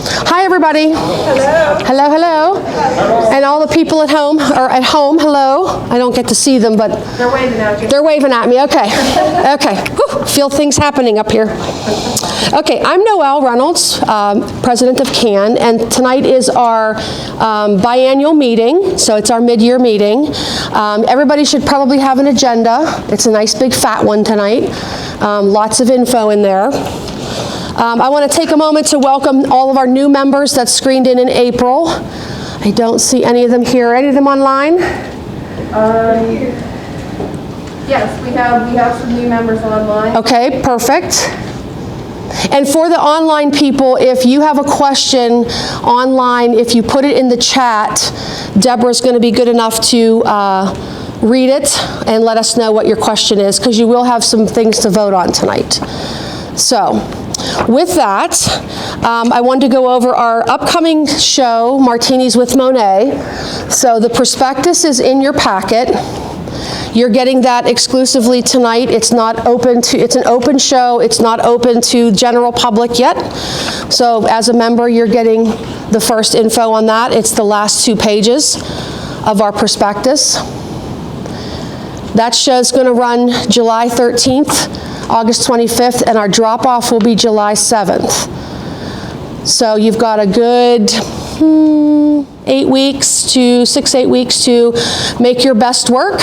Hi, everybody. Hello. Hello, hello. And all the people at home, hello. I don't get to see them, but they're waving at you. They're waving at me, okay. Okay, whew, feel things happening up here. Okay, I'm Noelle Reynolds, president of CAN, and tonight is our biannual meeting, so it's our mid-year meeting. Everybody should probably have an agenda. It's a nice big fat one tonight. Lots of info in there. I want to take a moment to welcome all of our new members that screened in April. I don't see any of them here. Any of them online? Yes, we have some new members online. Okay, perfect. And for the online people, if you have a question online, if you put it in the chat, Deborah's going to be good enough to read it and let us know what your question is, because you will have some things to vote on tonight. So, with that, I wanted to go over our upcoming show, Martinis with Monet. So the prospectus is in your packet. You're getting that exclusively tonight. It's not open to, it's an open show. It's not open to general public yet. So as a member, you're getting the first info on that. It's the last 2 pages of our prospectus. That show's going to run July 13th, August 25th, and our drop-off will be July 7th. So you've got a good 8 weeks to 6-8 weeks to make your best work.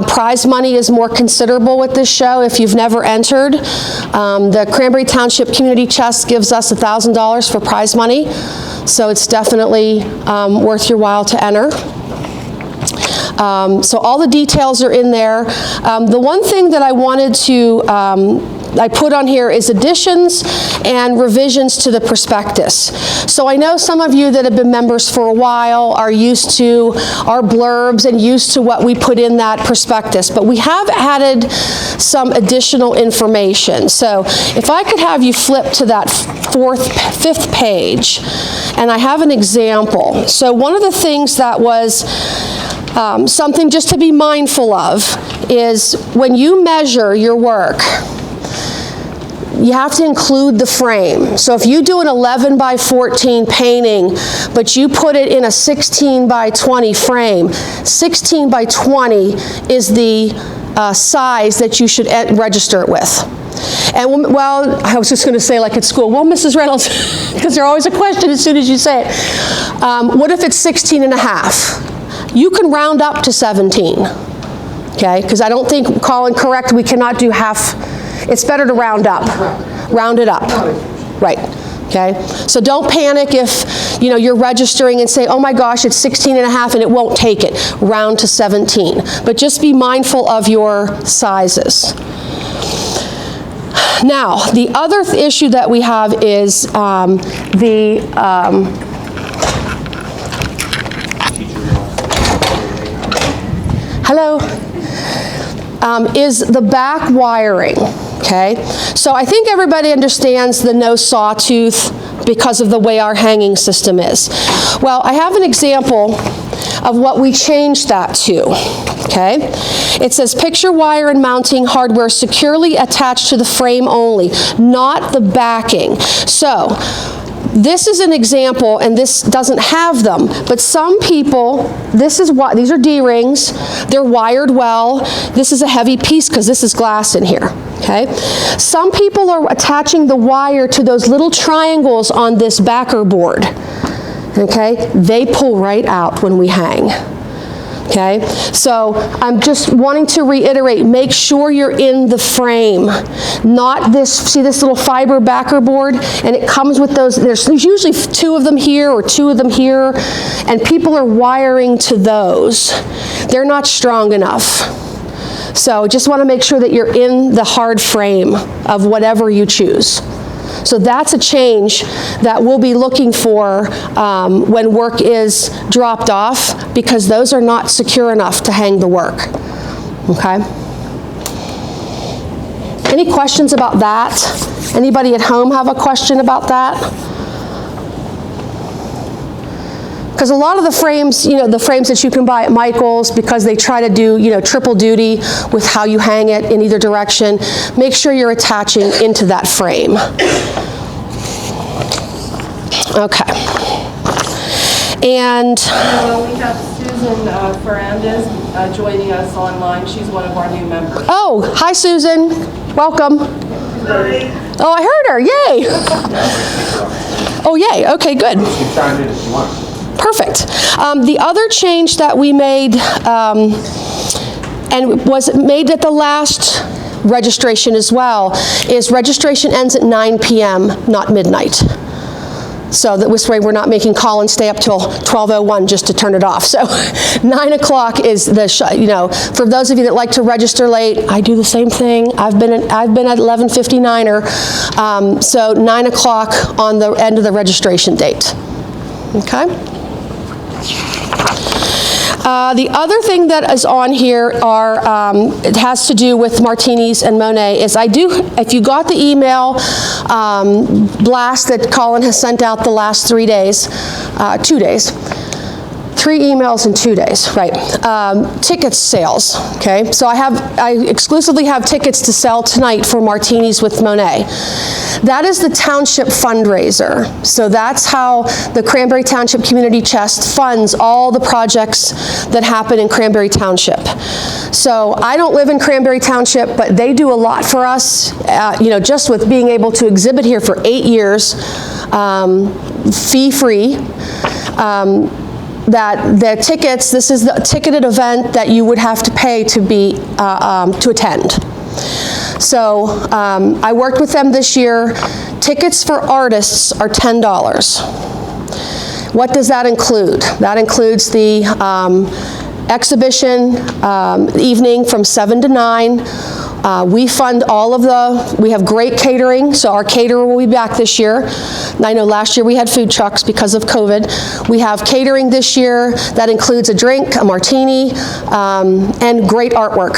Prize money is more considerable with this show if you've never entered. The Cranberry Township Community Chest gives us $1,000 for prize money, so it's definitely worth your while to enter. So all the details are in there. The one thing that I wanted to I put on here is additions and revisions to the prospectus. So I know some of you that have been members for a while are used to our blurbs and used to what we put in that prospectus, but we have added some additional information. So if I could have you flip to that 5th page, and I have an example. So one of the things that was something just to be mindful of is when you measure your work, you have to include the frame. So if you do an 11 by 14 painting, but you put it in a 16 by 20 frame, 16 by 20 is the size that you should register it with. And well, I was just going to say like at school, well, Mrs. Reynolds, because there's always a question as soon as you say it. What if it's 16 and a half? You can round up to 17, okay? Because I don't think, Colin, correct, we cannot do half. It's better to round up. Round it up. Right. Okay? So don't panic if, you're registering and say, oh my gosh, it's 16 and a half and it won't take it. Round to 17. But just be mindful of your sizes. Now, the other issue that we have is is the back wiring, okay? So I think everybody understands the no sawtooth because of the way our hanging system is. Well, I have an example of what we changed that to, okay? It says picture wire and mounting hardware securely attached to the frame only, not the backing. So, this is an example, and this doesn't have them, but some people, these are D-rings, they're wired well. This is a heavy piece because this is glass in here, okay? Some people are attaching the wire to those little triangles on this backer board, okay? They pull right out when we hang. Okay, so I'm just wanting to reiterate, make sure you're in the frame, not this, see this little fiber backer board, and it comes with those, there's usually 2 of them here or 2 of them here, and people are wiring to those. They're not strong enough. So just want to make sure that you're in the hard frame of whatever you choose. So that's a change that we'll be looking for when work is dropped off, because those are not secure enough to hang the work. Okay? Any questions about that? Anybody at home have a question about that? Because a lot of the frames, the frames that you can buy at Michael's, because they try to do, triple duty with how you hang it in either direction, make sure you're attaching into that frame. Okay. And Well, we have Susan Ferrandez joining us online. She's one of our new members. oh, hi Susan, welcome. Oh, I heard her, yay. Oh, yay, okay, good. Keep chiming in if you want. Perfect. The other change that we made, and was made at the last registration as well, is registration ends at 9 p.m., not midnight. So that this way we're not making call and stay up till 12:01 just to turn it off. So 9 o'clock is the, for those of you that like to register late, I do the same thing. I've been at 11:59er, so 9 o'clock on the end of the registration date. Okay? The other thing that is on here it has to do with Martinis and Monet, is if you got the email blast that Colin has sent out the last 3 days, 2 days, 3 emails in 2 days, right? Tickets sales, okay? So I exclusively have tickets to sell tonight for Martinis with Monet. That is the township fundraiser. So that's how the Cranberry Township Community Chest funds all the projects that happen in Cranberry Township. So I don't live in Cranberry Township, but they do a lot for us, just with being able to exhibit here for 8 years, fee-free. That the tickets, this is the ticketed event that you would have to pay to attend. So I worked with them this year. Tickets for artists are $10. What does that include? That includes the exhibition evening from 7 to 9. We fund all of we have great catering, so our caterer will be back this year. And I know last year we had food trucks because of COVID. We have catering this year that includes a drink, a martini, and great artwork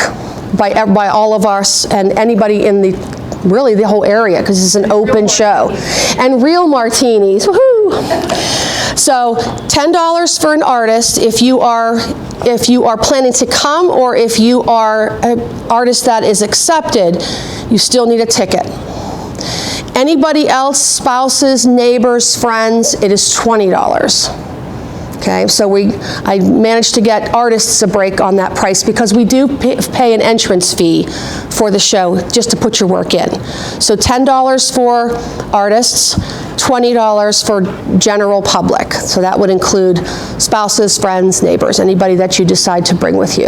by all of us and anybody in really the whole area, because it's an open show. And real martinis, woohoo! So $10 for an artist if you are planning to come, or if you are an artist that is accepted, you still need a ticket. Anybody else, spouses, neighbors, friends, it is $20. Okay, so I managed to get artists a break on that price, because we do pay an entrance fee for the show just to put your work in. So $10 for artists, $20 for general public. So that would include spouses, friends, neighbors, anybody that you decide to bring with you.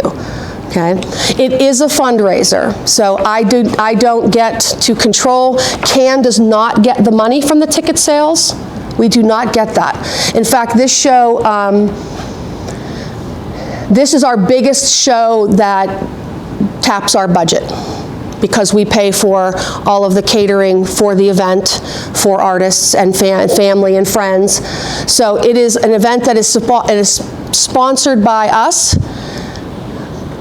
Okay, it is a fundraiser, so I don't get to control. CAN does not get the money from the ticket sales. We do not get that. In fact, this show, this is our biggest show that taps our budget, because we pay for all of the catering for the event, for artists and family and friends. So it is an event that is sponsored by us.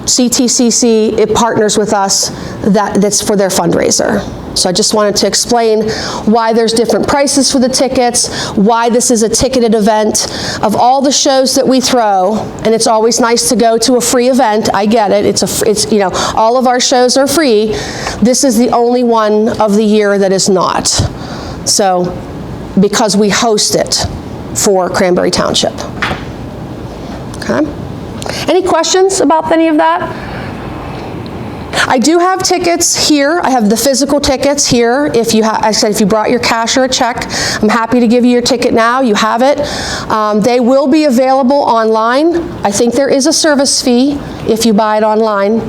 CTCC, it partners with us, that's for their fundraiser. So I just wanted to explain why there's different prices for the tickets, why this is a ticketed event. Of all the shows that we throw, and it's always nice to go to a free event, I get it, it's all of our shows are free. This is the only one of the year that is not. So, because we host it for Cranberry Township. Okay? Any questions about any of that? I do have tickets here. I have the physical tickets here. If you brought your cash or a check, I'm happy to give you your ticket now. You have it. They will be available online. I think there is a service fee if you buy it online.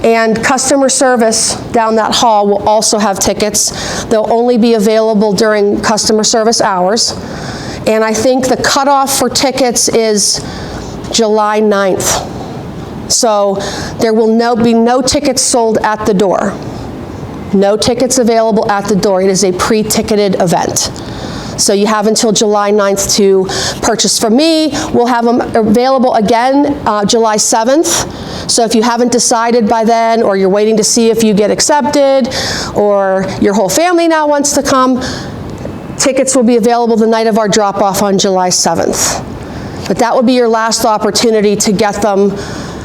And customer service down that hall will also have tickets. They'll only be available during customer service hours. And I think the cutoff for tickets is July 9th. So there will be no tickets sold at the door. No tickets available at the door. It is a pre-ticketed event. So you have until July 9th to purchase from me. We'll have them available again July 7th. So if you haven't decided by then, or you're waiting to see if you get accepted, or your whole family now wants to come, tickets will be available the night of our drop-off on July 7th. But that would be your last opportunity to get them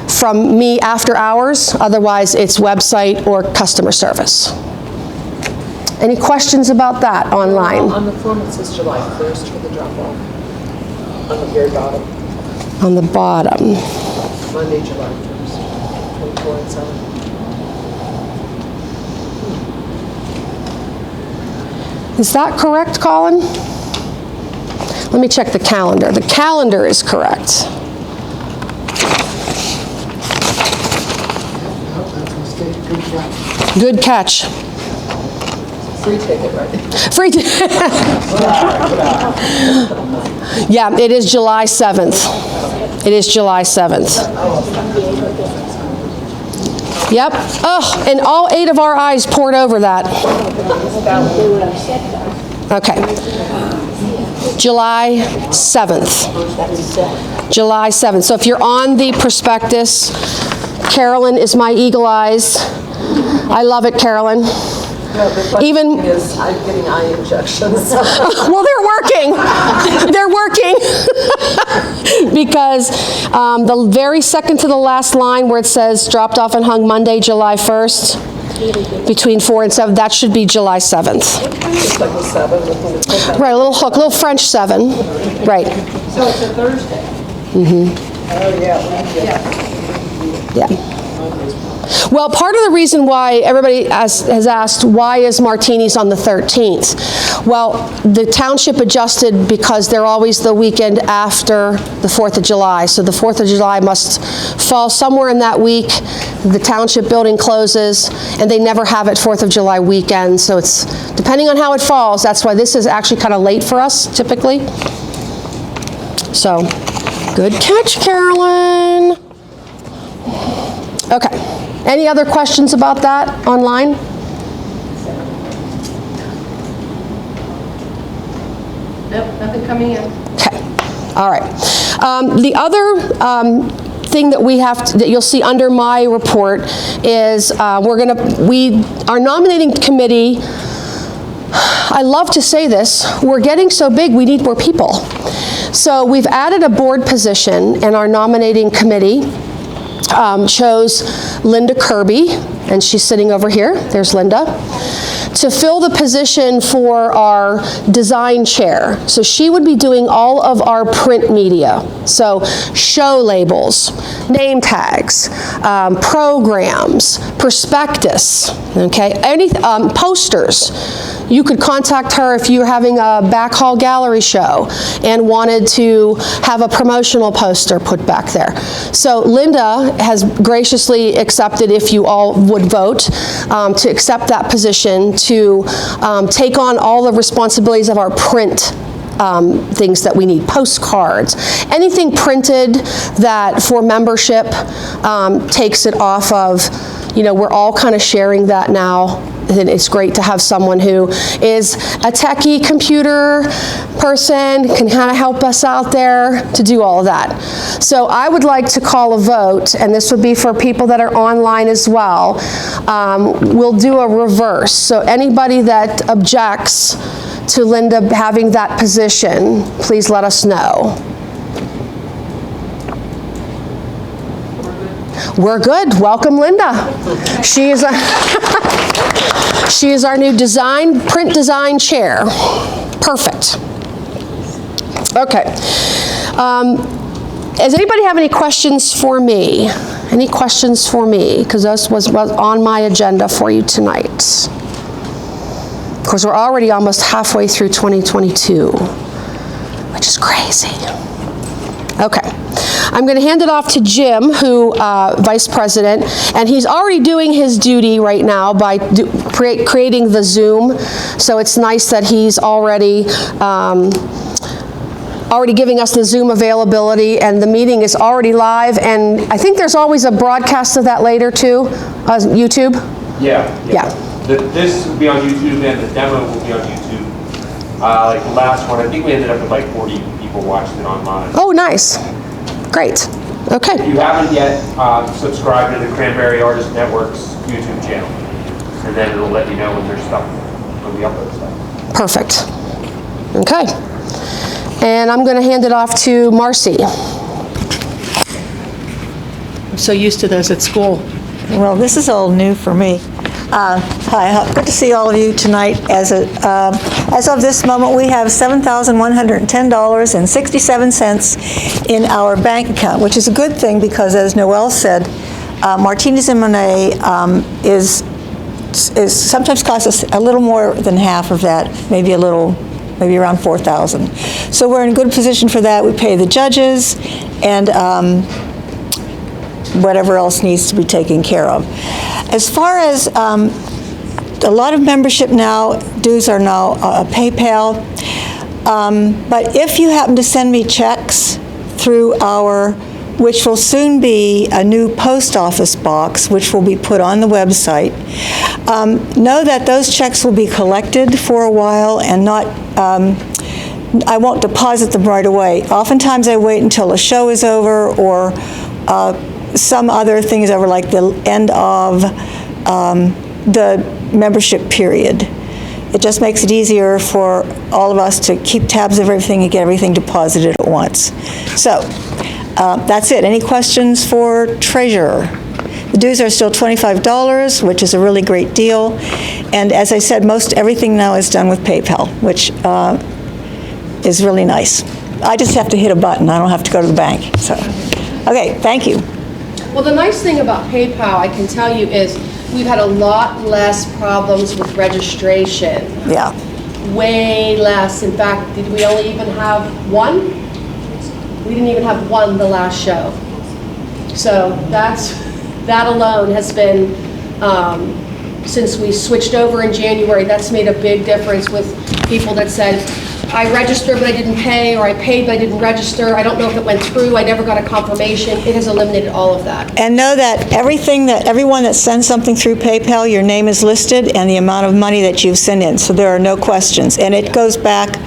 from me after hours. Otherwise, it's website or customer service. Any questions about that online? On the form, it says July 1st for the drop-off. On the very bottom, On the bottom. Monday, July 1st, 24 and 7. Is that correct, Colin? Let me check the calendar. The calendar is correct. Good catch. Free ticket, right? Free. Yeah, it is July 7th. It is July 7th. Yep. Oh, and all 8 of our eyes poured over that. Okay. July 7th. July 7th. So if you're on the prospectus, Carolyn is my eagle eyes. I love it, Carolyn. No, the question Even- is, I'm getting eye injections. Well, they're working. They're working. Because the very second to the last line where it says dropped off and hung Monday, July 1st, between 4 and 7, that should be July 7th. It's like a 7 with a little. Right, a little hook, a little French 7. Right, So it's a Thursday. Oh, yeah. yeah. Well, part of the reason why everybody has asked, why is Martini's on the 13th? Well, the township adjusted because they're always the weekend after the 4th of July. So the 4th of July must fall somewhere in that week. The township building closes, and they never have it 4th of July weekend. So it's, depending on how it falls, that's why this is actually kind of late for us, typically. So, good catch, Carolyn. Okay. Any other questions about that online? Nope, nothing coming in. Okay. All right. The other thing that we have that you'll see under my report is our nominating committee. I love to say this. We're getting so big, we need more people. So we've added a board position, and our nominating committee chose Linda Kirby, and she's sitting over here. There's Linda, to fill the position for our design chair. So she would be doing all of our print media. So show labels, name tags, programs, prospectus, okay, posters. You could contact her if you're having a back hall gallery show and wanted to have a promotional poster put back there. So Linda has graciously accepted, if you all would vote, to accept that position to take on all the responsibilities of our print things that we need, postcards, anything printed that for membership takes it off of, we're all kind of sharing that now. And it's great to have someone who is a techie computer person, can kind of help us out there to do all of that. So I would like to call a vote, and this would be for people that are online as well. We'll do a reverse. So anybody that objects to Linda having that position, please let us know. We're good. Welcome, Linda. She is our new print design chair. Perfect. Okay. Does anybody have any questions for me? Any questions for me? Because this was on my agenda for you tonight. Of course, we're already almost halfway through 2022, which is crazy. Okay. I'm going to hand it off to Jim, Vice President, and he's already doing his duty right now by creating the Zoom. So it's nice that he's already giving us the Zoom availability, and the meeting is already live. And I think there's always a broadcast of that later too, YouTube. Yeah. This will be on YouTube, and the demo will be on YouTube. Like the last one, I think we ended up with like 40 people watching it online. Oh, nice. Great. Okay. If you haven't yet, subscribe to the Cranberry Artist Network's YouTube channel, and then it'll let you know when there's stuff, when we upload stuff. Perfect. Okay. And I'm going to hand it off to Marcy. I'm so used to those at school. Well, this is all new for me. Hi, good to see all of you tonight. As of this moment, we have $7,110.67 in our bank account, which is a good thing because, as Noel said, Martinez and Monet is sometimes costs us a little more than half of that, maybe around $4,000. So we're in a good position for that. We pay the judges and whatever else needs to be taken care of. As far as a lot of membership now, dues are now PayPal. But if you happen to send me checks through which will soon be a new post office box, which will be put on the website, know that those checks will be collected for a while and not, I won't deposit them right away. Oftentimes I wait until the show is over or some other things over, like the end of the membership period. It just makes it easier for all of us to keep tabs of everything and get everything deposited at once. So that's it. Any questions for treasurer? The dues are still $25, which is a really great deal. And as I said, most everything now is done with PayPal, which is really nice. I just have to hit a button. I don't have to go to the bank. So, okay, thank you. Well, the nice thing about PayPal, I can tell you, is we've had a lot less problems with registration. Yeah. Way less. In fact, did we only even have one? We didn't even have one the last show. So that alone has been, since we switched over in January, that's made a big difference with people that said, I registered but I didn't pay, or I paid but I didn't register. I don't know if it went through. I never got a confirmation. It has eliminated all of that. And know that everyone that sends something through PayPal, your name is listed and the amount of money that you've sent in, so there are no questions. And it goes back,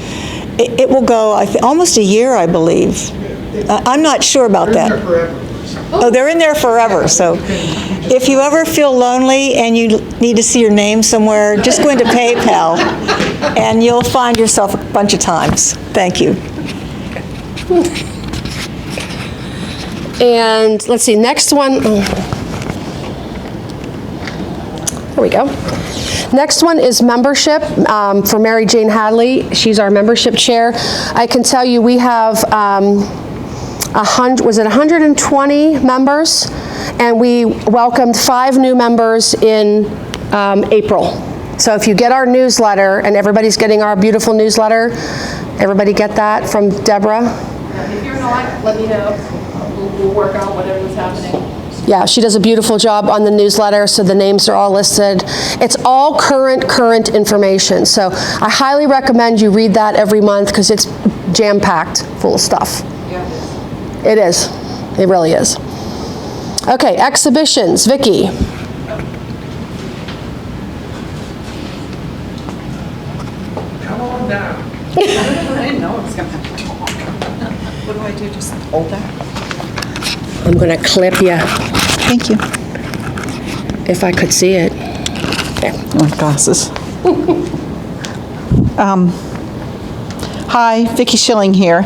it will go almost a year, I believe. I'm not sure about that. They're in there forever. Oh, they're in there forever, so if you ever feel lonely and you need to see your name somewhere, just go into PayPal and you'll find yourself a bunch of times. Thank you. And let's see, next one. Here we go. Next one is membership for Mary Jane Hadley. She's our membership chair. I can tell you we have 120 members, and we welcomed 5 new members in April. So if you get our newsletter, and everybody's getting our beautiful newsletter, everybody get that from Deborah? If you're not, let me know. We'll work out whatever's happening. Yeah, she does a beautiful job on the newsletter, so the names are all listed. It's all current information. So I highly recommend you read that every month because it's jam-packed full of stuff. Yeah, It is. It really is. Okay, exhibitions. Vicki. Come on down. I didn't know it was going to happen. What do I do, just hold that? I'm going to clip you Thank you. if I could see it. My glasses. Hi, Vicki Schilling here,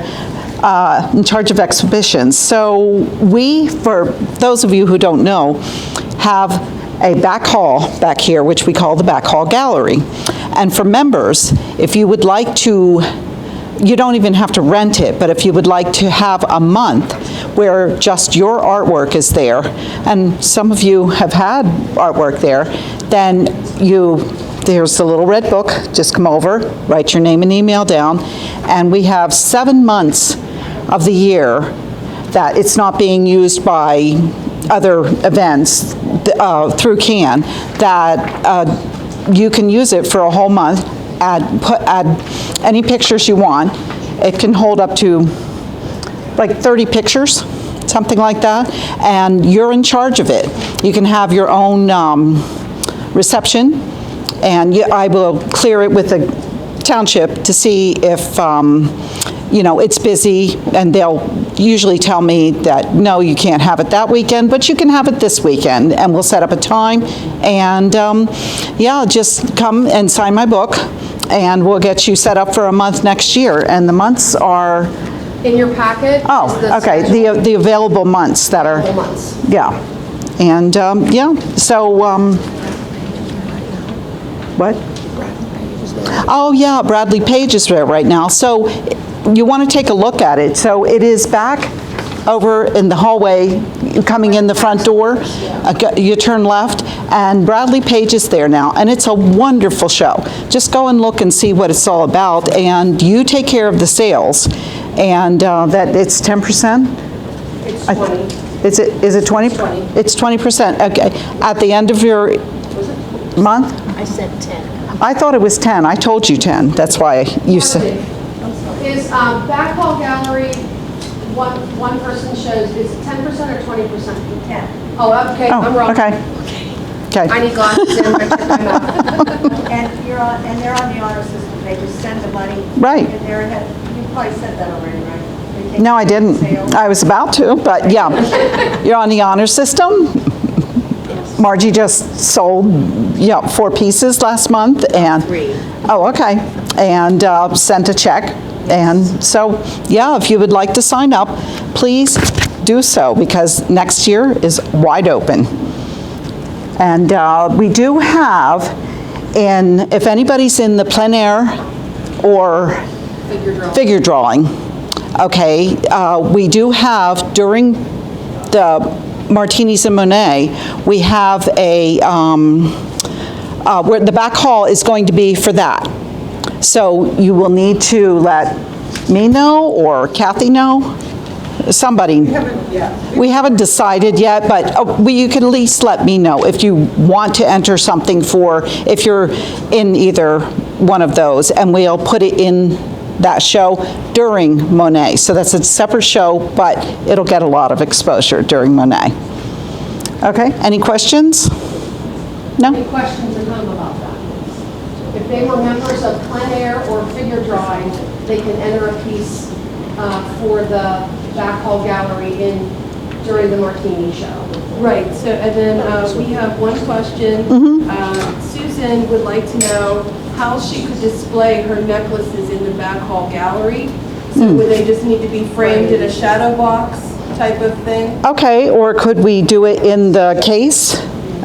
in charge of exhibitions. So we, for those of you who don't know, have a back hall back here, which we call the back hall gallery. And for members, if you would like to, you don't even have to rent it, but if you would like to have a month where just your artwork is there, and some of you have had artwork there, then there's a little red book, just come over, write your name and email down, and we have 7 months of the year that it's not being used by other events through CAN, that you can use it for a whole month, add any pictures you want. It can hold up to like 30 pictures, something like that, and you're in charge of it. You can have your own reception, and I will clear it with the township to see if it's busy, and they'll usually tell me that, no, you can't have it that weekend, but you can have it this weekend, and we'll set up a time, and just come and sign my book, and we'll get you set up for a month next year, and the months are... In your packet? Oh, okay, the available months that are... Months. Yeah, and, so, What? Oh, yeah, Bradley Page is there right now. So you want to take a look at it. So it is back over in the hallway, coming in the front door. You turn left, and Bradley Page is there now. And it's a wonderful show. Just go and look and see what it's all about. And you take care of the sales. And that it's 10%? It's 20. Is it 20? 20. It's 20%. Okay. At the end of your month? I said 10. I thought it was 10. I told you 10. That's why you said. Is back hall gallery, one person shows, is 10% or 20%? 10. Oh, okay, I'm Oh, wrong. okay. I Okay. need glasses in, I check my mouth. And they're on the honor system. They just send the money. Right. And they're ahead. You probably said that already, right? They take No, I didn't. sales. I was about to, but yeah. You're on the honor system? Margie just sold, 4 pieces last month and. 3. Oh, okay. And sent a check. And so, yeah, if you would like to sign up, please do so because next year is wide open. And we do have, if anybody's in the plein air or figure drawing, okay, we do have during the Martinis and Monet, we have where the back hall is going to be for that. So you will need to let me know or Kathy know, somebody. We haven't decided yet, but you can at least let me know if you want to enter something for, if you're in either one of those, and we'll put it in that show during Monet. So that's a separate show, but it'll get a lot of exposure during Monet. Okay, any questions? No? Any questions at home about that? If they were members of plein air or figure drawing, they can enter a piece for the back hall gallery during the Martini show. Right, so, and then we have one question. Susan would like to know how she could display her necklaces in the back hall gallery. So would they just need to be framed in a shadow box type of thing? Okay, or could we do it in the case?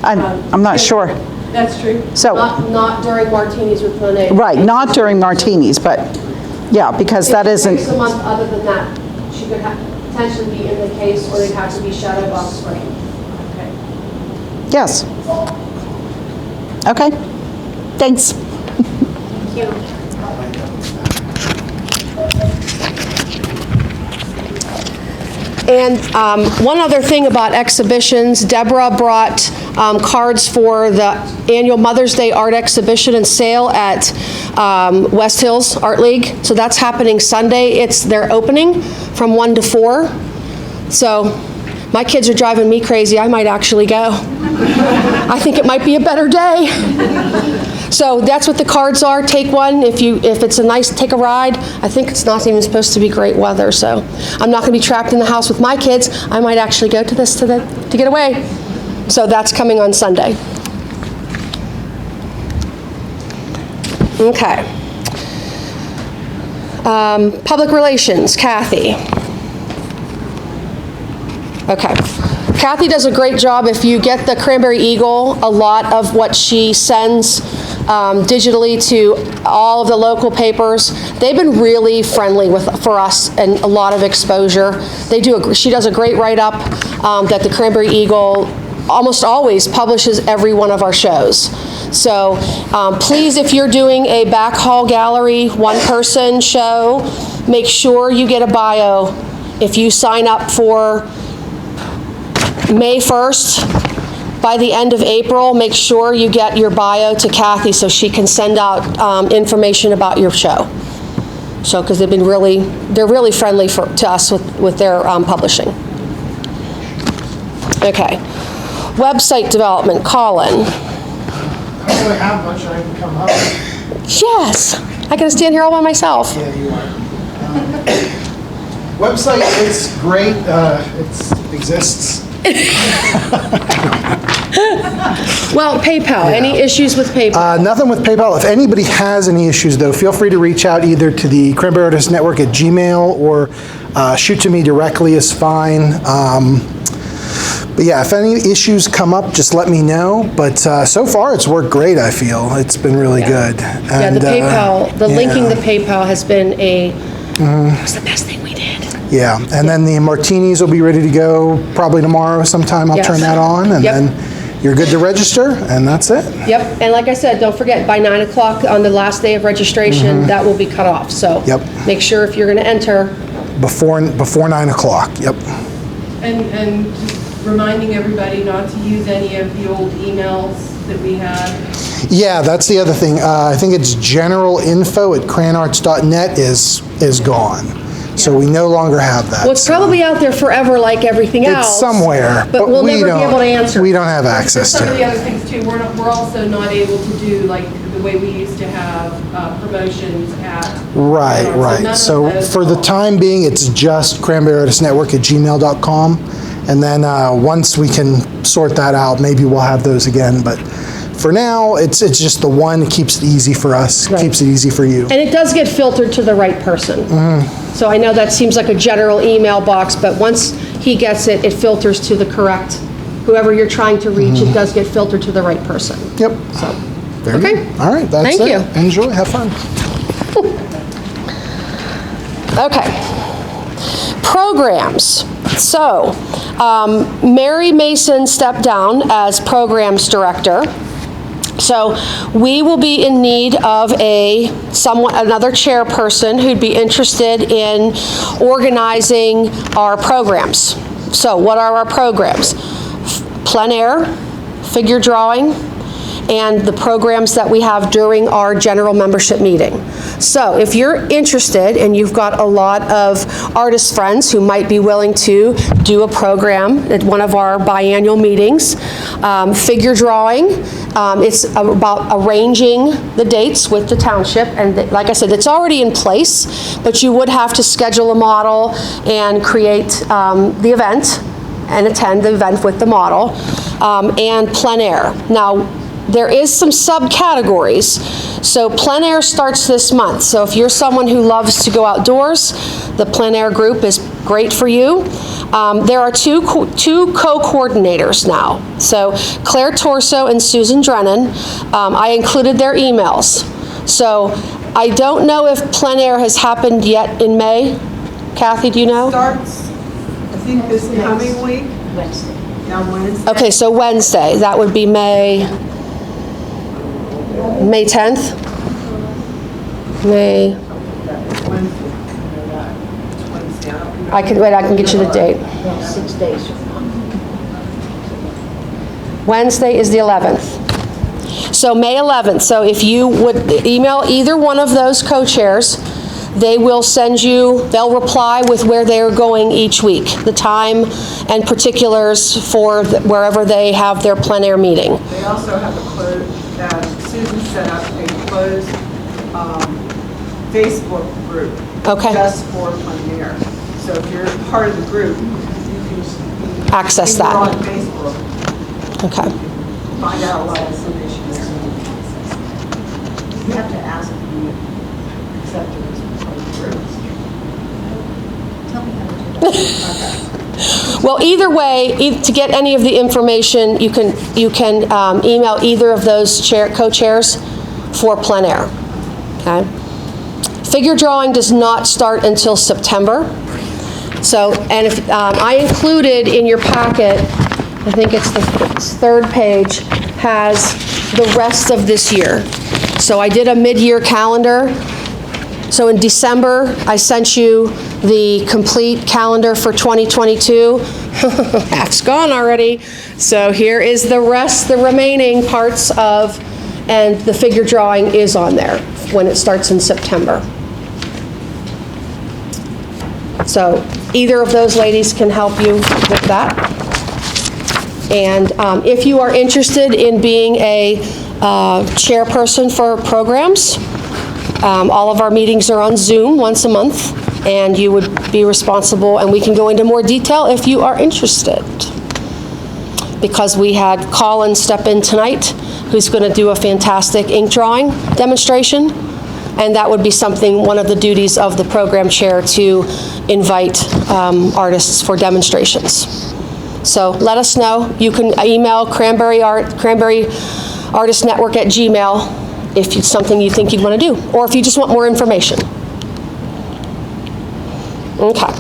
I'm not sure. That's true. So, Not during Martinis with Monet. right, not during Martinis, but, yeah, because that If it's isn't, a month other than that, she could potentially be in the case, or they'd have to be shadow box framed. Okay. yes. Okay, thanks. And one other thing about exhibitions, Deborah brought cards for the annual Mother's Day art exhibition and sale at West Hills Art League. So that's happening Sunday. It's their opening from 1 to 4. So my kids are driving me crazy. I might actually go. I think it might be a better day. So that's what the cards are. Take one if it's a nice, take a ride. I think it's not even supposed to be great weather, so I'm not going to be trapped in the house with my kids. I might actually go to this to get away. So that's coming on Sunday. Okay. Public relations, Kathy. Okay. Kathy does a great job. If you get the Cranberry Eagle, a lot of what she sends digitally to all of the local papers, they've been really friendly for us and a lot of exposure. She does a great write-up that the Cranberry Eagle almost always publishes every one of our shows. So please, if you're doing a back hall gallery, one-person show, make sure you get a bio. If you sign up for May 1st, by the end of April, make sure you get your bio to Kathy so she can send out information about your show. So, because they're really friendly to us with their publishing. Okay. Website development, Colin. I don't really have much, I can come up. Yes, I gotta stand here all by myself. Yeah, you are. Website is great, it exists. Well, PayPal, any issues with PayPal? Nothing with PayPal. If anybody has any issues, though, feel free to reach out either to the Cranberry Artist Network at Gmail or shoot to me directly is fine. But yeah, if any issues come up, just let me know. But so far, it's worked great, I feel. It's been really good. Yeah, And, the PayPal, the linking yeah. the PayPal has been it was the best thing we did. Yeah, and then the martinis will be ready to go probably tomorrow sometime. I'll Yes. turn that on, and Yep. then you're good to register, and that's it. Yep, and like I said, don't forget, by 9 o'clock on the last day of registration, that will be cut off. So Yep. make sure if you're going to enter, Before 9 o'clock, yep. And just reminding everybody not to use any of the old emails that we had. Yeah, that's the other thing. I think it's generalinfo@cranarts.net is gone. So we no longer have that. well, it's probably out there forever like everything else. It's somewhere, But we'll we never be don't- able to answer. We don't have access Some to of the it. other things too, we're also not able to do like the way we used to have promotions at. Right, none right. of So those for the are- time being, it's just cranberryartistnetwork@gmail.com. And then once we can sort that out, maybe we'll have those again. But for now, it's just the one. It keeps it easy for us, Right. keeps it easy for you. And it does get filtered to the right person. So I know that seems like a general email box, but once he gets it, it filters to the correct, whoever you're trying to reach, it does get filtered to the right person. Yep. Very Okay. good. All right, that's Thank it. you. Enjoy, have fun. Okay. Programs. So, Mary Mason stepped down as programs director. So we will be in need of another chairperson who'd be interested in organizing our programs. So what are our programs? Plein air, figure drawing, and the programs that we have during our general membership meeting. So if you're interested and you've got a lot of artist friends who might be willing to do a program at one of our biannual meetings, figure drawing, it's about arranging the dates with the township, and like I said, it's already in place, but you would have to schedule a model and create the event and attend the event with the model, and plein air. Now, there is some subcategories. So plein air starts this month. So if you're someone who loves to go outdoors, the plein air group is great for you. There are two co-coordinators now. So Claire Torso and Susan Drennan. I included their emails. So I don't know if plein air has happened yet in May. Kathy, do you know? Starts, I think, this coming week. Wednesday. Yeah, Wednesday. Okay, so Wednesday, that would be May 10th? May, Wednesday. I can get you the date. 6 days from now. Wednesday is the 11th. So May 11th, so if you would email either one of those co-chairs, they will send you, they'll reply with where they're going each week, the time and particulars for wherever they have their plein air meeting. They also have a closed, Susan set up a closed Facebook group. Okay. Just for plein air. So if you're part of the group, you can Access if you're that. on Facebook, Okay. find out a lot of information there. You have to ask to be accepted as part of the group. Tell me how to do that. Well, either way, to get any of the information, you can email either of those co-chairs for plein air. Okay. Figure drawing does not start until September. So, and if I included in your packet, I think it's the third page, has the rest of this year. So I did a mid-year calendar. So in December, I sent you the complete calendar for 2022. Half's gone already. So here is the rest, the remaining parts of, and the figure drawing is on there when it starts in September. So either of those ladies can help you with that. And if you are interested in being a chairperson for programs, all of our meetings are on Zoom once a month, and you would be responsible, and we can go into more detail if you are interested. Because we had Colin step in tonight, who's going to do a fantastic ink drawing demonstration, and that would be something, one of the duties of the program chair, to invite artists for demonstrations. So let us know. You can email Cranberry Artist Network at Gmail if it's something you think you'd want to do, or if you just want more information. Okay.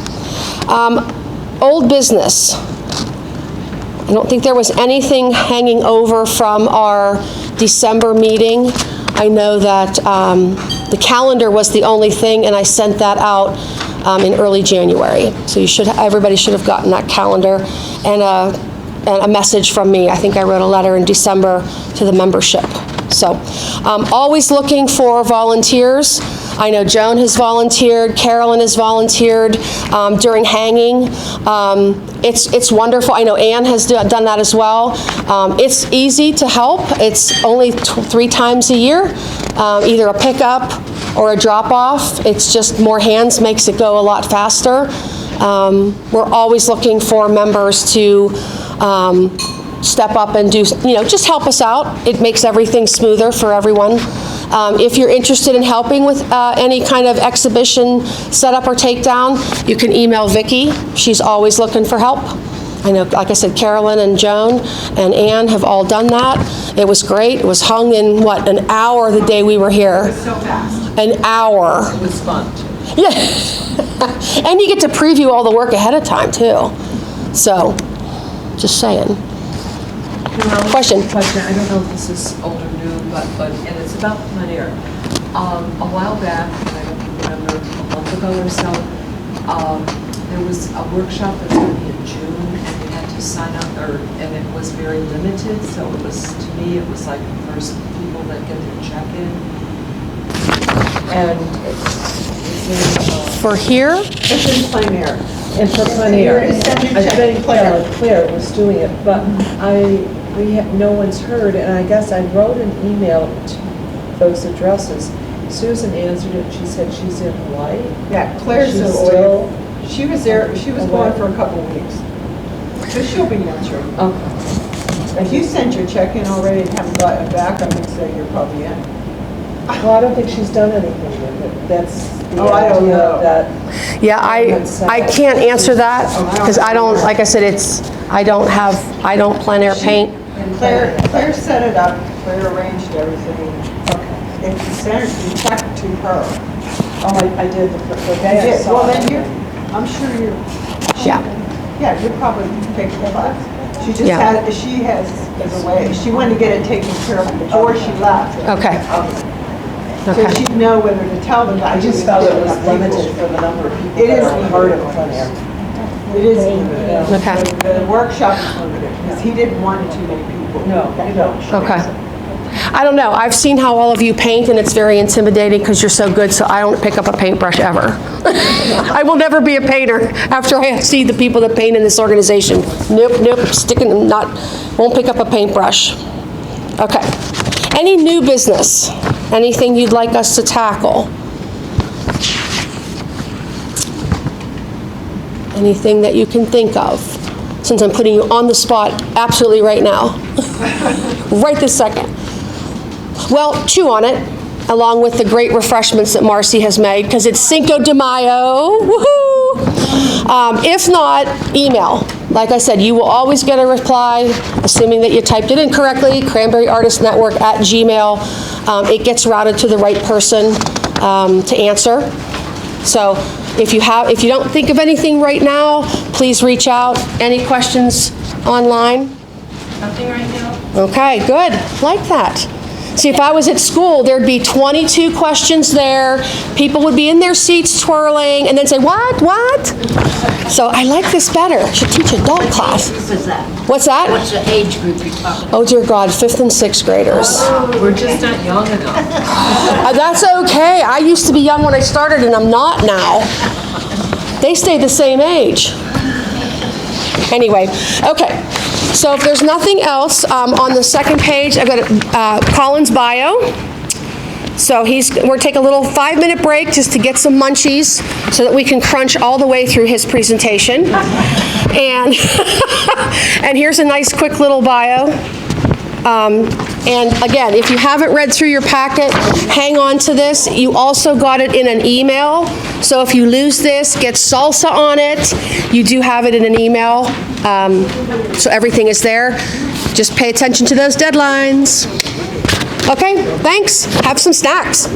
Old business. I don't think there was anything hanging over from our December meeting. I know that the calendar was the only thing, and I sent that out in early January. So everybody should have gotten that calendar and a message from me. I think I wrote a letter in December to the membership. So always looking for volunteers. I know Joan has volunteered, Carolyn has volunteered during hanging. It's wonderful. I know Ann has done that as well. It's easy to help. It's only 3 times a year, either a pickup or a drop-off. It's just more hands makes it go a lot faster. We're always looking for members to step up and do, just help us out. It makes everything smoother for everyone. If you're interested in helping with any kind of exhibition setup or takedown, you can email Vicki. She's always looking for help. I know, like I said, Carolyn and Joan and Ann have all done that. It was great. It was hung in, an hour the day we were here. So fast. An hour. It was fun. Yeah. And you get to preview all the work ahead of time, too. So, just saying. Question. I don't know if this is old or new, and it's about plein air. A while back, I don't remember, a month ago or so, there was a workshop that was going to be in June, and you had to sign up, and it was very limited, so it was, to me, it was like the first people that get their check-in. And it's in, For here? it's in plein air. And for plein air. I think Claire was doing it, but no one's heard, and I guess I wrote an email to those addresses. Susan answered it, she said she's in Hawaii. Yeah, Claire's She's still, she was there, she was gone for a couple of weeks. So she'll be answering. Okay. If you sent your check-in already and haven't gotten it back, I would say you're probably in. Well, I don't think she's done anything with it. That's the Oh, I don't idea know. that. Yeah, I can't answer that, because I don't, like I said, I don't plein air paint. Claire set it up, Claire arranged everything. If you sent it, you checked to her. Oh, I did the day I Yeah, saw well, then it. I'm sure you're. Yeah. Yeah, you're probably picked it up. She just Yeah. she has a way, she wanted to get it taken care of before she left. Okay. So Okay. she'd know whether to tell them. I just felt it was limited for the number of people It that is are part of limited. plein air. It is limited. Okay. The workshop is limited, because he didn't want too many people. No, you don't. Okay. I don't know. I've seen how all of you paint, and it's very intimidating because you're so good, so I don't pick up a paintbrush ever. I will never be a painter after I see the people that paint in this organization. Nope, won't pick up a paintbrush. Okay. Any new business? Anything you'd like us to tackle? Anything that you can think of? Since I'm putting you on the spot absolutely right now. Right this second. Well, chew on it, along with the great refreshments that Marcy has made, because it's Cinco de Mayo. Woohoo! If not, email. Like I said, you will always get a reply, assuming that you typed it in correctly, cranberryartistnetwork@gmail. It gets routed to the right person to answer. So if you don't think of anything right now, please reach out. Any questions online? Nothing right now? Okay, good. Like that. See, if I was at school, there'd be 22 questions there. People would be in their seats twirling and then say, what? So I like this better. I should teach adult class. What is that? What's that? What's the age group you're talking about? Oh, dear God, 5th and 6th graders. We're just not young enough. That's okay. I used to be young when I started, and I'm not now. They stay the same age. Anyway, okay. So if there's nothing else, on the second page, I've got Colin's bio. So we're taking a little 5-minute break just to get some munchies so that we can crunch all the way through his presentation. And, and here's a nice quick little bio. And again, if you haven't read through your packet, hang on to this. You also got it in an email, so if you lose this, get Salsa on it. You do have it in an email, so everything is there. Just pay attention to those deadlines. Okay, thanks. Have some snacks.